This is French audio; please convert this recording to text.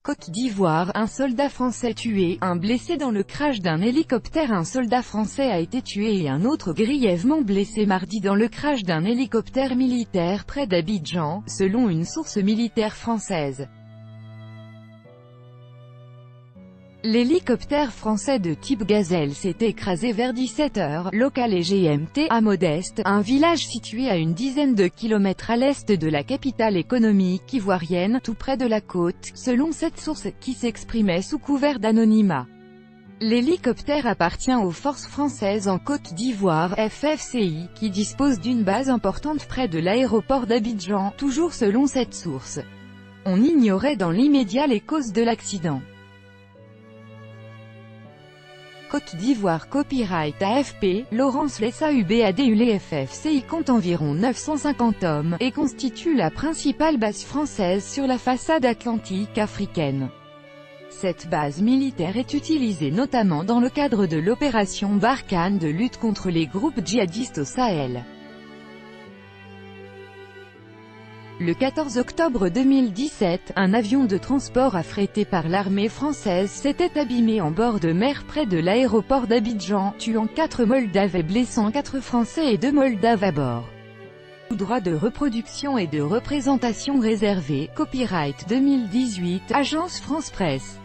Côte d'Ivoire, un soldat français tué, un blessé dans le crash d'un hélicoptère. Un soldat français a été tué et un autre grièvement blessé mardi dans le crash d'un hélicoptère militaire près d'Abidjan, selon une source militaire française. L'hélicoptère français de type Gazelle s'est écrasé vers 17 h, local et GMT, à Modeste, un village situé à une dizaine de kilomètres à l'est de la capitale économique ivoirienne, tout près de la côte, selon cette source, qui s'exprimait sous couvert d'anonymat. L'hélicoptère appartient aux forces françaises en Côte d'Ivoire, FFCI, qui dispose d'une base importante près de l'aéroport d'Abidjan, toujours selon cette source. On ignorait dans l'immédiat les causes de l'accident. Côte d'Ivoire. Copyright AFP, Laurence Lessaubadou. Les FFCI compte environ 950 hommes, et constitue la principale base française sur la façade atlantique africaine. Cette base militaire est utilisée notamment dans le cadre de l'opération Barkhane de lutte contre les groupes djihadistes au Sahel. Le 14 octobre 2017, un avion de transport affrété par l'armée française s'était abîmé en bord de mer près de l'aéroport d'Abidjan, tuant 4 Moldaves et blessant 4 Français et 2 Moldaves à bord. Droit de reproduction et de représentation réservé, copyright 2018, Agence France Presse.